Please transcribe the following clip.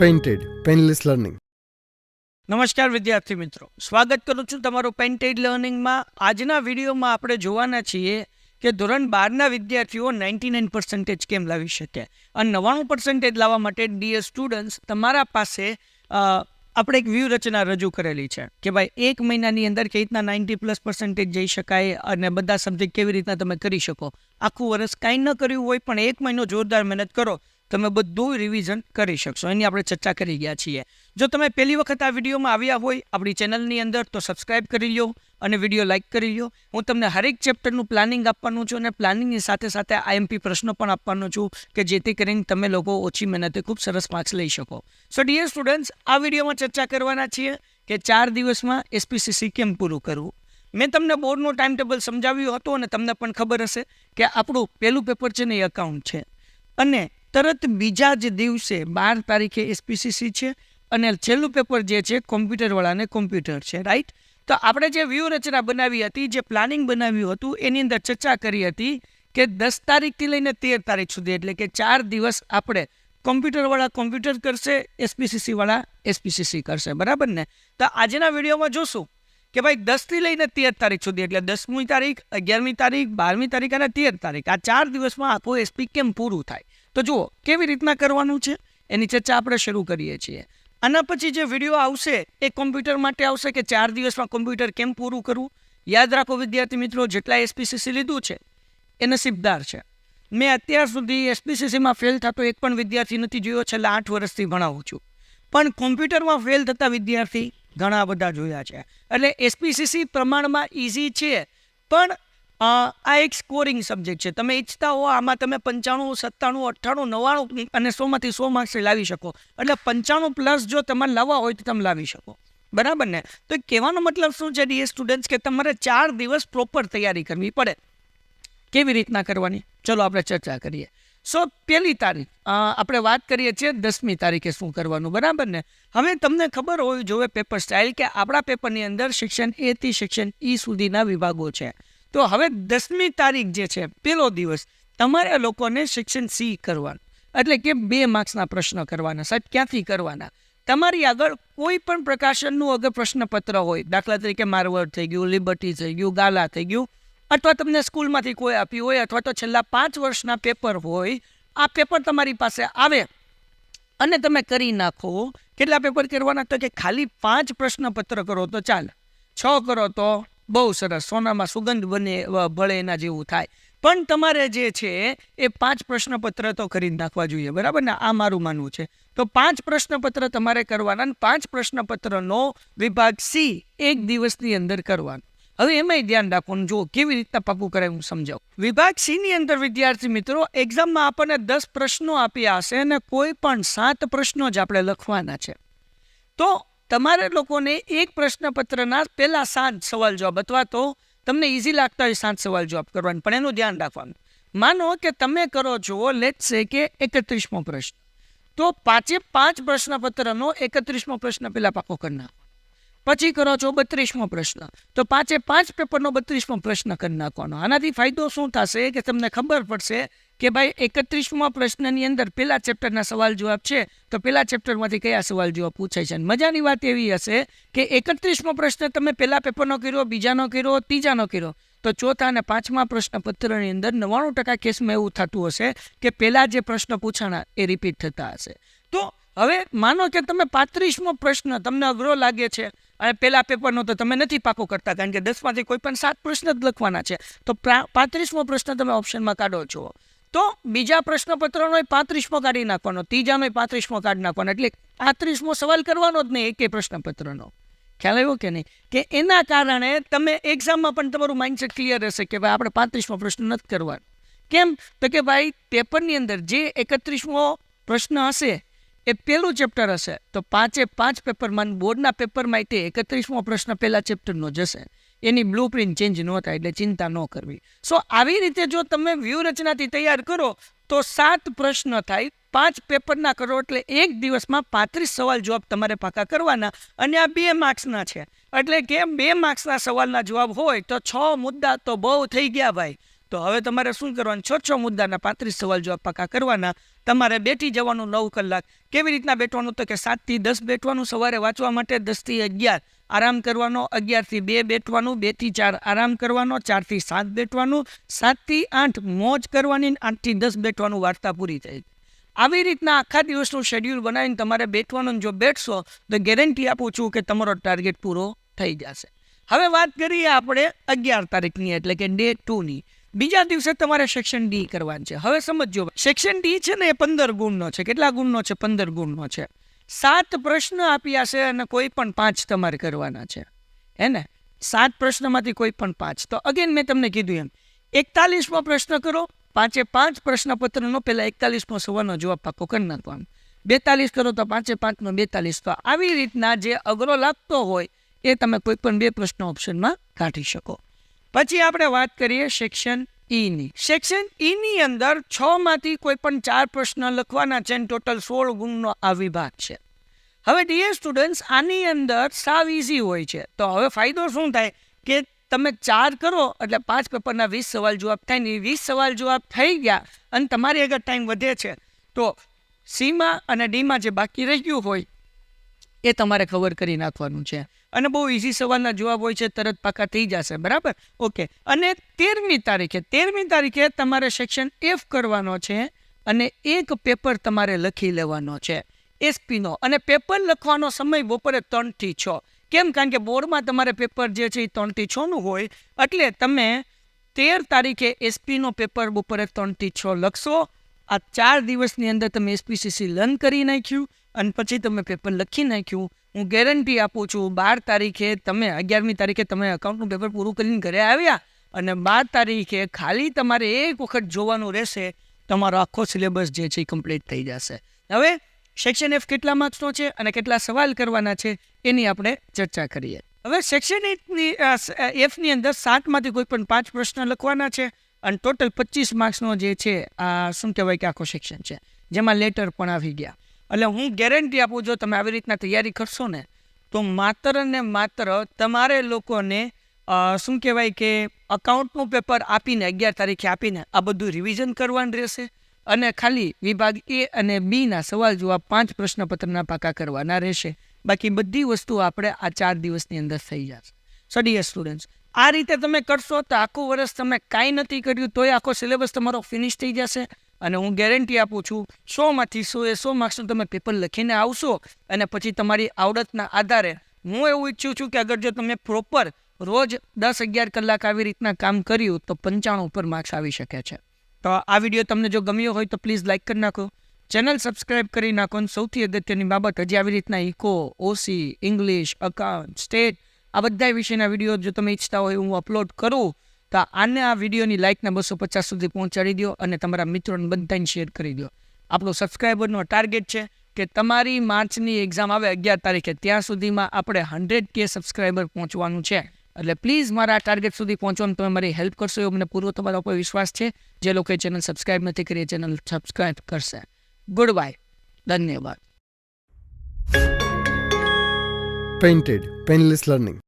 Painted painless learning. નમસ્કાર વિદ્યાર્થી મિત્રો, સ્વાગત કરું છું તમારું પેઇન્ટેડ લર્નિંગમાં. આજના વિડીયોમાં આપણે જોવાના છીએ કે ધોરણ 12ના વિદ્યાર્થીઓ 99% કેમ લાવી શકે. અને 99% લાવવા માટે ડિયર સ્ટુડન્ટ્સ, તમારા પાસે આપણે એક વ્યૂહરચના રજૂ કરેલી છે કે ભાઈ 1 મહિનાની અંદર કેવી રીતના 90+% જઈ શકાય અને બધા સબ્જેક્ટ કેવી રીતના તમે કરી શકો. આખું વર્ષ કાંઈ ન કર્યું હોય પણ 1 મહિનો જોરદાર મહેનત કરો, તમે બધું રિવિઝન કરી શકશો. એની આપણે ચર્ચા કરી ગયા છીએ. જો તમે પહેલી વખત આ વિડીયોમાં આવ્યા હોય આપણી ચેનલની અંદર તો સબસ્ક્રાઇબ કરી લો અને વિડીયો લાઇક કરી લો. હું તમને હરેક ચેપ્ટરનું પ્લાનિંગ આપવાનું છું અને પ્લાનિંગની સાથે સાથે આઈએમપી પ્રશ્નો પણ આપવાનો છું કે જેથી કરીને તમે લોકો ઓછી મહેનતે ખૂબ સરસ માર્ક્સ લઈ શકો. સો ડિયર સ્ટુડન્ટ્સ, આ વિડીયોમાં ચર્ચા કરવાના છીએ કે 4 દિવસમાં એસપીસીસી કેમ પૂરું કરવું. મેં તમને બોર્ડનો ટાઈમ ટેબલ સમજાવ્યું હતું અને તમને પણ ખબર હશે કે આપણું પહેલું પેપર છે ને એ એકાઉન્ટ છે અને તરત બીજા જ દિવસે 12 તારીખે એસપીસીસી છે અને છેલ્લું પેપર જે છે કોમ્પ્યુટરવાળાને કોમ્પ્યુટર છે, રાઈટ. તો આપણે જે વ્યૂહરચના બનાવી હતી, જે પ્લાનિંગ બનાવ્યું હતું, એની અંદર ચર્ચા કરી હતી કે 10 તારીખથી લઈને 13 તારીખ સુધી એટલે કે 4 દિવસ આપણે કોમ્પ્યુટરવાળા કોમ્પ્યુટર કરશે, એસપીસીસીવાળા એસપીસીસી કરશે, બરાબર ને. તો આજના વિડીયોમાં જોશું કે ભાઈ 10થી લઈને 13 તારીખ સુધી એટલે 10મી તારીખ, 11મી તારીખ, 12મી તારીખ અને 13 તારીખ, આ 4 દિવસમાં આખું એસપી કેમ પૂરું થાય. તો જુઓ કેવી રીતના કરવાનું છે એની ચર્ચા આપણે શરૂ કરીએ છીએ. આના પછી જે વિડીયો આવશે એ કોમ્પ્યુટર માટે આવશે કે 4 દિવસમાં કોમ્પ્યુટર કેમ પૂરું કરવું. યાદ રાખો વિદ્યાર્થી મિત્રો, જેટલા એસપીસીસી લીધું છે એ નસીબદાર છે. મેં અત્યાર સુધી એસપીસીસીમાં ફેલ થતો એક પણ વિદ્યાર્થી નથી જોયો, છેલ્લા 8 વર્ષથી ભણાવું છું. પણ કોમ્પ્યુટરમાં ફેલ થતા વિદ્યાર્થી ઘણા બધા જોયા છે. એટલે એસપીસીસી પ્રમાણમાં ઇઝી છે પણ આ એક સ્કોરિંગ સબ્જેક્ટ છે. તમે ઈચ્છતા હો આમાં તમે 95, 97, 98, 99 અને 100માંથી 100 માર્ક્સ લાવી શકો. એટલે 95+ જો તમારે લાવવા હોય તો તમે લાવી શકો, બરાબર ને. તો કહેવાનો મતલબ શું છે ડિયર સ્ટુડન્ટ્સ કે તમારે 4 દિવસ પ્રોપર તૈયારી કરવી પડે. કેવી રીતના કરવાની ચલો આપણે ચર્ચા કરીએ. સો પહેલી તારીખ આપણે વાત કરીએ છીએ 10મી તારીખે શું કરવાનું, બરાબર ને. હવે તમને ખબર હોવી જોઈએ પેપર સ્ટાઇલ કે આપણા પેપરની અંદર સેક્શન A થી સેક્શન E સુધીના વિભાગો છે. તો હવે 10મી તારીખ જે છે પહેલો દિવસ તમારે લોકોને સેક્શન C કરવાનું એટલે કે 2 માર્ક્સના પ્રશ્ન કરવાના. સાહેબ ક્યાંથી કરવાના? તમારી આગળ કોઈ પણ પ્રકાશનનું અગર પ્રશ્નપત્ર હોય, દાખલા તરીકે મારવર્ડ થઈ ગયું, લિબર્ટી થઈ ગયું, ગાલા થઈ ગયું, અથવા તમને સ્કૂલમાંથી કોઈ આપ્યું હોય અથવા તો છેલ્લા 5 વર્ષના પેપર હોય, આ પેપર તમારી પાસે આવે અને તમે કરી નાખો. કેટલા પેપર કરવાના? તો કે ખાલી 5 પ્રશ્નપત્ર કરો તો ચાલે, 6 કરો તો બહુ સરસ, સોનામાં સુગંધ ભળે એના જેવું થાય. પણ તમારે જે છે એ 5 પ્રશ્નપત્ર તો કરી નાખવા જોઈએ, બરાબર ને. આ મારું માનવું છે. તો 5 પ્રશ્નપત્ર તમારે કરવાના. 5 પ્રશ્નપત્રનો વિભાગ C 1 દિવસની અંદર કરવાનો. હવે એમાંય ધ્યાન રાખવાનું, જો કેવી રીતના પાકું કરે હું સમજાવું. વિભાગ C ની અંદર વિદ્યાર્થી મિત્રો એક્ઝામમાં આપણને 10 પ્રશ્નો આપ્યા હશે અને કોઈ પણ 7 પ્રશ્નો જ આપણે લખવાના છે. તો તમારે લોકોને એક પ્રશ્નપત્રના પહેલા 7 સવાલ જવાબ અથવા તો તમને ઇઝી લાગતા હોય 7 સવાલ જવાબ કરવાનું, પણ એનું ધ્યાન રાખવાનું. માનો કે તમે કરો છો લેટ્સ સે કે 31મો પ્રશ્ન, તો 5 પ્રશ્નપત્રનો 31મો પ્રશ્ન પહેલા પાકો કરી નાખો. પછી કરો છો 32મો પ્રશ્ન, તો 5 પેપરનો 32મો પ્રશ્ન કરી નાખવાનો. આનાથી ફાયદો શું થશે કે તમને ખબર પડશે કે ભાઈ 31મા પ્રશ્નની અંદર પહેલા ચેપ્ટરના સવાલ જવાબ છે તો પહેલા ચેપ્ટરમાંથી કયા સવાલ જવાબ પૂછાય છે. મજાની વાત એવી હશે કે 31મો પ્રશ્ન તમે પહેલા પેપરનો કર્યો, બીજાનો કર્યો, ત્રીજાનો કર્યો, તો ચોથા અને 5મા પ્રશ્નપત્રની અંદર 99% કેસમાં એવું થતું હશે કે પહેલા જે પ્રશ્ન પૂછાણા એ રિપીટ થતા હશે. તો હવે માનો કે તમે 35મો પ્રશ્ન તમને અઘરો લાગે છે અને પહેલા પેપરનો તો તમે નથી પાકો કરતા કારણ કે 10માંથી કોઈ પણ 7 પ્રશ્ન જ લખવાના છે, તો 35મો પ્રશ્ન તમે ઓપ્શનમાં કાઢો છો. તો બીજા પ્રશ્નપત્રનો 35મો કાઢી નાખવાનો, ત્રીજાનો 35મો કાઢી નાખવાનો, એટલે 35મો સવાલ કરવાનો જ નહીં એકે પ્રશ્નપત્રનો. ખ્યાલ આવ્યો કે નહીં? કે એના કારણે તમે એક્ઝામમાં પણ તમારું માઇન્ડસેટ ક્લિયર હશે કે ભાઈ આપણે 35મો પ્રશ્ન નથી કરવાનો. કેમ? તો કે ભાઈ પેપરની અંદર જે 31મો પ્રશ્ન હશે એ પહેલું ચેપ્ટર હશે, તો 5 પેપરમાં બોર્ડના પેપરમાં તે 31મો પ્રશ્ન પહેલા ચેપ્ટરનો જશે. એની બ્લુપ્રિન્ટ ચેન્જ ન થાય એટલે ચિંતા ન કરવી. સો આવી રીતે જો તમે વ્યૂહરચનાથી તૈયાર કરો તો 7 પ્રશ્ન થાય, 5 પેપરના કરો એટલે એક દિવસમાં 35 સવાલ જવાબ તમારે પાકા કરવાના. અને આ 2 માર્ક્સના છે એટલે કે 2 માર્ક્સના સવાલના જવાબ હોય તો 6 મુદ્દા તો બહુ થઈ ગયા ભાઈ. તો હવે તમારે શું કરવાનું, 6 મુદ્દાના 35 સવાલ જવાબ પાકા કરવાના. તમારે બેઠી જવાનું 9 કલાક. કેવી રીતના બેઠવાનું, તો કે 7 થી 10 બેઠવાનું સવારે વાંચવા માટે, 10 થી 11 આરામ કરવાનો, 11 થી 2 બેઠવાનું, 2 થી 4 આરામ કરવાનો, 4 થી 7 બેઠવાનું, 7 થી 8 મોજ કરવાની, 8 થી 10 બેઠવાનું, વાર્તા પૂરી થઈ. આવી રીતના આખા દિવસનું શેડ્યુલ બનાવીને તમારે બેઠવાનું. જો બેઠશો તો ગેરંટી આપું છું કે તમારો ટાર્ગેટ પૂરો થઈ જશે. હવે વાત કરીએ આપણે 11 તારીખની, એટલે કે ડે 2ની. બીજા દિવસે તમારે સેક્શન ડી કરવાનું છે. હવે સમજો, સેક્શન ડી છે ને એ 15 ગુણનો છે. કેટલા ગુણનો છે? 15 ગુણનો છે. 7 પ્રશ્ન આપ્યા છે અને કોઈ પણ 5 તમારે કરવાના છે, હે ને? 7 પ્રશ્નમાંથી કોઈ પણ 5. તો અગેન મેં તમને કીધું એમ 41મો પ્રશ્ન કરો, 5 પ્રશ્નપત્રનો પહેલા 41મો સવાલનો જવાબ પાકો કરી નાખવાનો. 42 કરો તો 5 નો 42. તો આવી રીતના જે અઘરો લાગતો હોય એ તમે કોઈ પણ 2 પ્રશ્ન ઓપ્શનમાં કાઢી શકો. પછી આપણે વાત કરીએ સેક્શન ઈની. સેક્શન ઈની અંદર 6 માંથી કોઈ પણ 4 પ્રશ્ન લખવાના છે. ટોટલ 16 ગુણનો આ વિભાગ છે. હવે ડીયર સ્ટુડન્ટ્સ, આની અંદર સાવ ઇઝી હોય છે. તો હવે ફાયદો શું થાય કે તમે 4 કરો એટલે 5 પેપરના 20 સવાલ જવાબ થાય ને. 20 સવાલ જવાબ થઈ ગયા અને તમારી આગળ ટાઈમ વધે છે તો સીમાં અને ડીમાં જે બાકી રહી ગયું હોય એ તમારે કવર કરી નાખવાનું છે. અને બહુ ઇઝી સવાલના જવાબ હોય છે, તરત પાકા થઈ જશે. બરાબર, ઓકે. અને 13મી તારીખે તમારે સેક્શન એફ કરવાનો છે અને એક પેપર તમારે લખી લેવાનો છે એસપીનો. અને પેપર લખવાનો સમય બપોરે 3 થી 6. કેમ? કારણ કે બોર્ડમાં તમારે પેપર જે છે એ 3 થી 6નું હોય. એટલે તમે 13 તારીખે એસપીનો પેપર બપોરે 3 થી 6 લખશો. આ 4 દિવસની અંદર તમે એસપીસીસી લર્ન કરી નાખ્યું અને પછી તમે પેપર લખી નાખ્યું. હું ગેરંટી આપું છું 12 તારીખે તમે 11મી તારીખે તમે અકાઉન્ટનું પેપર પૂરું કરીને ઘરે આવ્યા અને 12 તારીખે ખાલી તમારે એક વખત જોવાનું રહેશે. તમારો આખો સિલેબસ જે છે એ કમ્પ્લીટ થઈ જશે. હવે સેક્શન એફ કેટલા માર્ક્સનો છે અને કેટલા સવાલ કરવાના છે એની આપણે ચર્ચા કરીએ. હવે સેક્શન એફની અંદર 7 માંથી કોઈ પણ 5 પ્રશ્ન લખવાના છે અને ટોટલ 25 માર્ક્સનો જે છે આ શું કહેવાય કે આખો સેક્શન છે, જેમાં લેટર પણ આવી ગયા. એટલે હું ગેરંટી આપું, જો તમે આવી રીતના તૈયારી કરશો ને તો માત્ર ને માત્ર તમારે લોકોને શું કહેવાય કે અકાઉન્ટનું પેપર આપીને 11 તારીખે આપીને આ બધું રિવિઝન કરવાનું રહેશે અને ખાલી વિભાગ એ અને બીના સવાલ જવાબ 5 પ્રશ્નપત્રના પાકા કરવાના રહેશે. બાકી બધી વસ્તુ આપણે આ 4 દિવસની અંદર થઈ જશે. સો ડિયર સ્ટુડન્ટ્સ, આ રીતે તમે કરશો તો આખું વર્ષ તમે કાંઈ નથી કર્યું તોય આખો સિલેબસ તમારો ફિનિશ થઈ જશે. અને હું ગેરંટી આપું છું 100 માંથી 100 માર્ક્સનું તમે પેપર લખીને આવશો અને પછી તમારી આવડતના આધારે હું એવું ઈચ્છું છું કે અગર જો તમે પ્રોપર રોજ 10-11 કલાક આવી રીતના કામ કર્યું તો 95 ઉપર માર્ક્સ આવી શકે છે. તો આ વિડીયો તમને જો ગમ્યો હોય તો પ્લીઝ લાઇક કરી નાખો, ચેનલ સબસ્ક્રાઇબ કરી નાખો. અને સૌથી અગત્યની બાબત, હજી આવી રીતના ઇકો, ઓસી, ઇંગ્લિશ, અકાઉન્ટ, સ્ટેટ આ બધા વિષયના વિડીયો જો તમે ઈચ્છતા હોય હું અપલોડ કરું તો આ વિડીયોની લાઇકને 250 સુધી પહોંચાડી દો અને તમારા મિત્રોને બધાને શેર કરી દો. આપણો સબસ્ક્રાઈબરનો ટાર્ગેટ છે કે તમારી માર્ચની એક્ઝામ આવે 11 તારીખે ત્યાં સુધીમાં આપણે 100K સબસ્ક્રાઈબર પહોંચવાનું છે. એટલે પ્લીઝ મારા ટાર્ગેટ સુધી પહોંચવામાં તમે મારી હેલ્પ કરશો એવો મને પૂરો તમારા ઉપર વિશ્વાસ છે. જે લોકોએ ચેનલ સબસ્ક્રાઈબ નથી કરી એ ચેનલ સબસ્ક્રાઈબ કરશે. ગુડ બાય, ધન્યવાદ. Painted, Painless Learning.